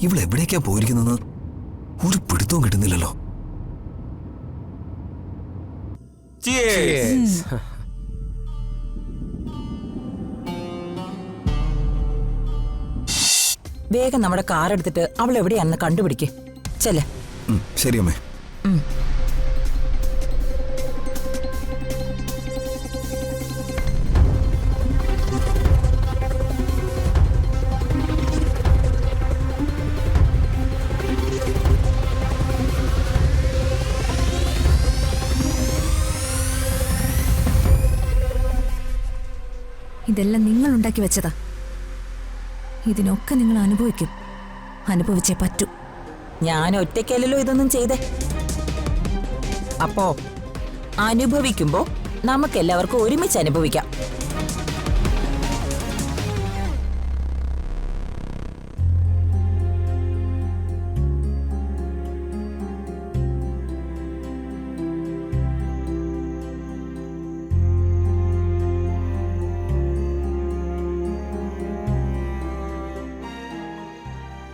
ഇവളെവിടേക്കാ പോയിരിക്കുന്നെന്ന് ഒരു പിടുത്തവും കിട്ടുന്നില്ലല്ലോ. വേഗം നമ്മുടെ കാർ എടുത്തിട്ട് അവൾ എവിടെയാണെന്ന് കണ്ടുപിടിക്കേ. ചെല്ലേ. ശരി അമ്മേ. ഇതെല്ലാം നിങ്ങൾ ഉണ്ടാക്കി വെച്ചതാ. ഇതിനൊക്കെ നിങ്ങൾ അനുഭവിക്കും. അനുഭവിച്ചേ പറ്റൂ. ഞാൻ ഒറ്റയ്ക്കല്ലല്ലോ ഇതൊന്നും ചെയ്തേ. അപ്പോ അനുഭവിക്കുമ്പോ നമുക്കെല്ലാവർക്കും ഒരുമിച്ച് അനുഭവിക്കാം.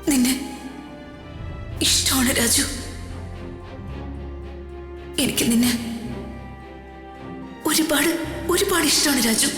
നിന്നെ ഇഷ്ടമാണ് രാജു. എനിക്ക് നിന്നെ ഒരുപാട് ഒരുപാട് ഇഷ്ടമാണ് രാജു.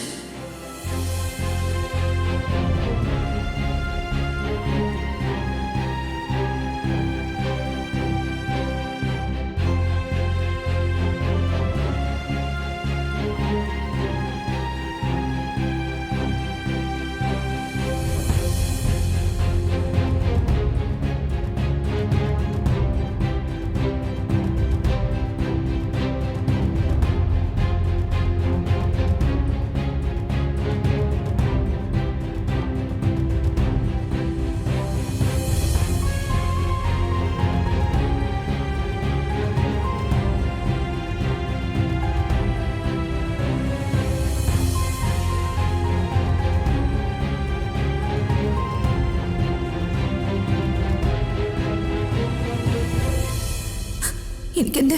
എനിക്കെന്റെ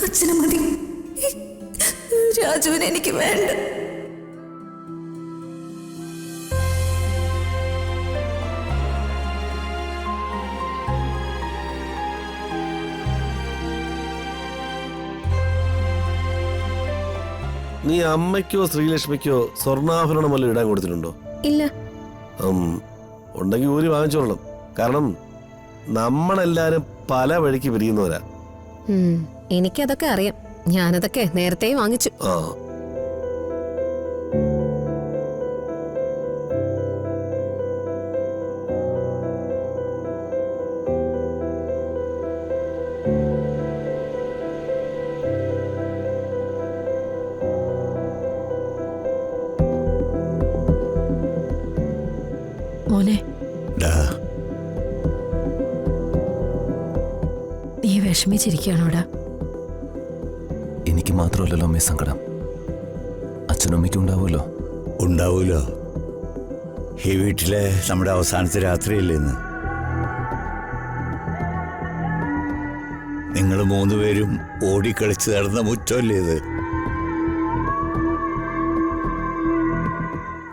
അച്ഛനെ മതി. രാജുവിനെ എനിക്ക് വേണ്ട. നീ അമ്മയ്ക്കോ ശ്രീലക്ഷ്മിക്കോ സ്വർണ്ണാഭരണം വല്ലതും ഇടാൻ കൊടുത്തിട്ടുണ്ടോ? ഇല്ല. ഉണ്ടെങ്കിൽ ഊരി വാങ്ങിച്ചോളണം. കാരണം നമ്മളെല്ലാരും പല വഴിക്ക് പിരിയുന്നവരാ. എനിക്കതൊക്കെ അറിയാം. ഞാനതൊക്കെ നേരത്തെ വാങ്ങിച്ചു. മോനെ, നീ വിഷമിച്ചിരിക്കുകയാണോടാ? എനിക്ക് മാത്രമല്ലല്ലോ അമ്മേ സങ്കടം, അച്ഛനും അമ്മയ്ക്കും ഉണ്ടാവുമല്ലോ. ഉണ്ടാവൂലോ. ഈ വീട്ടിലെ നമ്മുടെ അവസാനത്തെ രാത്രിയല്ലേ ഇന്ന്. നിങ്ങൾ മൂന്നുപേരും ഓടിക്കളിച്ച് നടന്ന മുറ്റമല്ലേ ഇത്.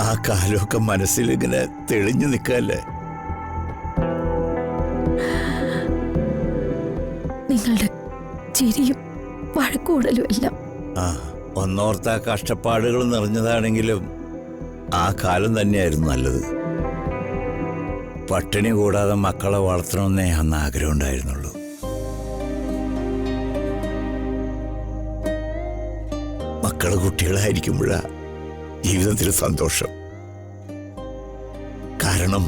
ആ കാലമൊക്കെ മനസ്സിലിങ്ങനെ തെളിഞ്ഞു നിൽക്കല്ലേ. നിങ്ങളുടെ ചിരിയും വഴക്കൂടലും എല്ലാം ഒന്നോർത്ത കഷ്ടപ്പാടുകൾ നിറഞ്ഞതാണെങ്കിലും ആ കാലം തന്നെയായിരുന്നു നല്ലത്. പട്ടിണി കൂടാതെ മക്കളെ വളർത്തണമെന്നേ അന്ന് ആഗ്രഹം ഉണ്ടായിരുന്നുള്ളൂ. മക്കള് കുട്ടികളായിരിക്കുമ്പോഴാ ജീവിതത്തിൽ സന്തോഷം. കാരണം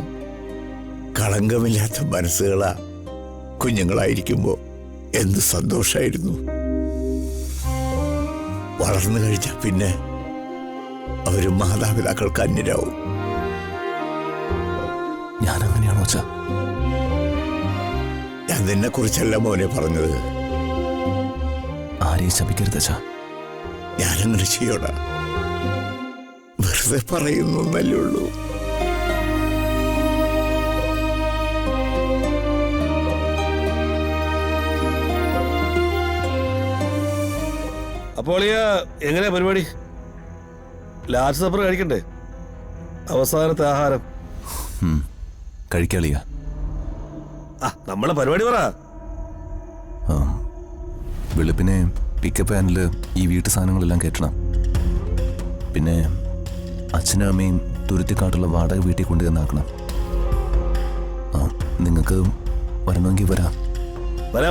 കളങ്കമില്ലാത്ത മനസ്സുകളാ കുഞ്ഞുങ്ങളായിരിക്കുമ്പോ എന്ത് സന്തോഷായിരുന്നു. വളർന്നു കഴിഞ്ഞാൽ പിന്നെ അവര് മാതാപിതാക്കൾക്ക് അന്യരാവും. ഞാൻ അങ്ങനെയാണോ അച്ഛാ? ഞാൻ നിന്നെ കുറിച്ചല്ല മോനെ പറഞ്ഞത്. ആരെയും ശപിക്കരുത് അച്ഛാ. ഞാനങ്ങനെ ചെയ്യോടാ. വെറുതെ പറയുന്നല്ലേ ഉള്ളൂ. അപ്പോൾ എങ്ങനെയാ പരിപാടി? ലാസ്റ്റ് സപ്പർ കഴിക്കണ്ടേ? അവസാനത്തെ ആഹാരം കഴിക്കാളിയാ. നമ്മളെ പരിപാടി പറ. വെളുപ്പിനെ പിക്കപ്പ് വാനിൽ ഈ വീട്ടു സാധനങ്ങളെല്ലാം കയറ്റണം. പിന്നെ അച്ഛനും അമ്മയും തുരുത്തിക്കാട്ടുള്ള വാടക വീട്ടിൽ കൊണ്ടുവന്നാക്കണം. നിങ്ങൾക്ക് വരണമെങ്കിൽ വരാൻ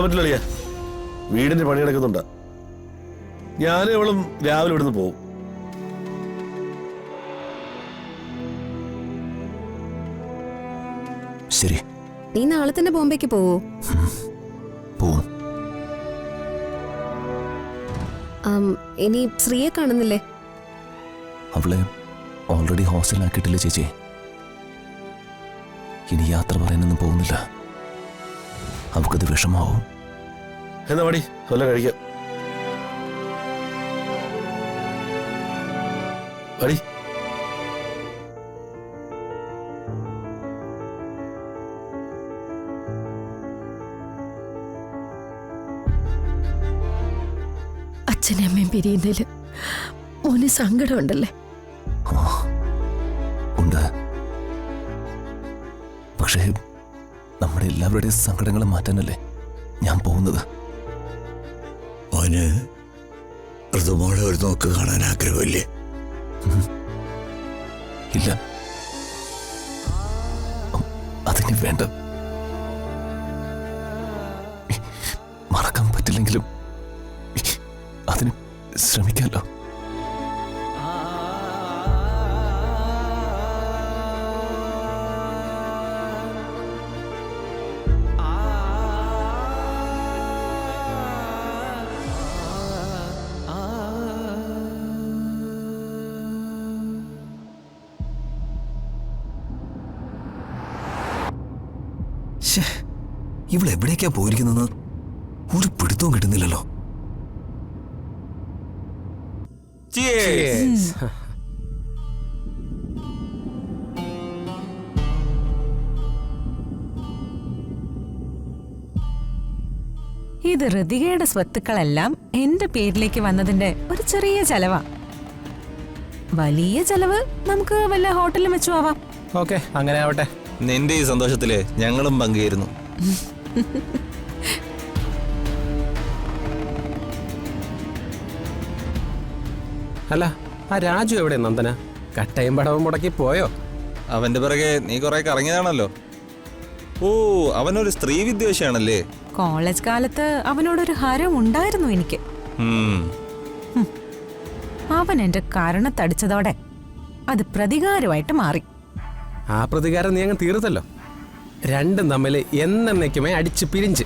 പറ്റില്ല അളിയാ, വീടിന്റെ പണി നടക്കുന്നുണ്ട്. ഞാനും ഇവളും രാവിലെ ഇവിടുന്ന് പോവും. ശരി. നീ നാളെ തന്നെ ബോംബെക്ക് പോവോ? പോവും. ഇനി ശ്രീയെ കാണുന്നില്ലേ? അവളെ ഓൾറെഡി ഹോസ്റ്റലിലാക്കിയിട്ടില്ല ചേച്ചി. ഇനി യാത്ര പറയാനൊന്നും പോകുന്നില്ല. അവൾക്കത് വിഷമാവും. എന്നാ പടി വല്ല കഴിക്കാം. പടി. അച്ഛനെ അമ്മയും പിരിയുന്നതില് മോന് സങ്കടമുണ്ടല്ലേ? ഉണ്ട്. പക്ഷേ നമ്മുടെ എല്ലാവരുടെയും സങ്കടങ്ങൾ മാറ്റാനല്ലേ ഞാൻ പോകുന്നത്. മോന് ഋതുമോളെ ഒരു നോക്ക് കാണാൻ ആഗ്രഹമില്ലേ? ഇല്ല, അതിന് വേണ്ട. മറക്കാൻ പറ്റില്ലെങ്കിലും അതിന് ശ്രമിക്കാമല്ലോ. ഇവളെവിടേക്കാ പോയിരിക്കുന്നത്? ഒരു പിടുത്തവും കിട്ടുന്നില്ലല്ലോ. ഇത് ഋതികയുടെ സ്വത്തുക്കളെല്ലാം എന്റെ പേരിലേക്ക് വന്നതിന്റെ ഒരു ചെറിയ ചെലവാ. വലിയ ചെലവ് നമുക്ക് വല്ല ഹോട്ടലിലും വെച്ചു ആവാം. ഓക്കെ, അങ്ങനെ ആവട്ടെ. നിന്റെ ഈ സന്തോഷത്തില് ഞങ്ങളും പങ്കുചേരുന്നു. അല്ല, ആ രാജു എവിടെ? നന്ദന കട്ടയും പടവും മുടക്കി പോയോ? അവന്റെ പിറകെ നീ കുറെ കറങ്ങിയതാണല്ലോ. ഓ, അവനൊരു സ്ത്രീ വിദ്വേഷിയാണല്ലേ? കോളേജ് കാലത്ത് അവനോടൊരു ഹരം ഉണ്ടായിരുന്നു എനിക്ക്. അവൻ എന്റെ കരണത്തടിച്ചതോടെ അത് പ്രതികാരമായിട്ട് മാറി. ആ പ്രതികാരം നീ അങ്ങ് തീർത്തല്ലോ. രണ്ടും തമ്മിൽ എന്നേക്കുമേ അടിച്ച് പിരിഞ്ച്.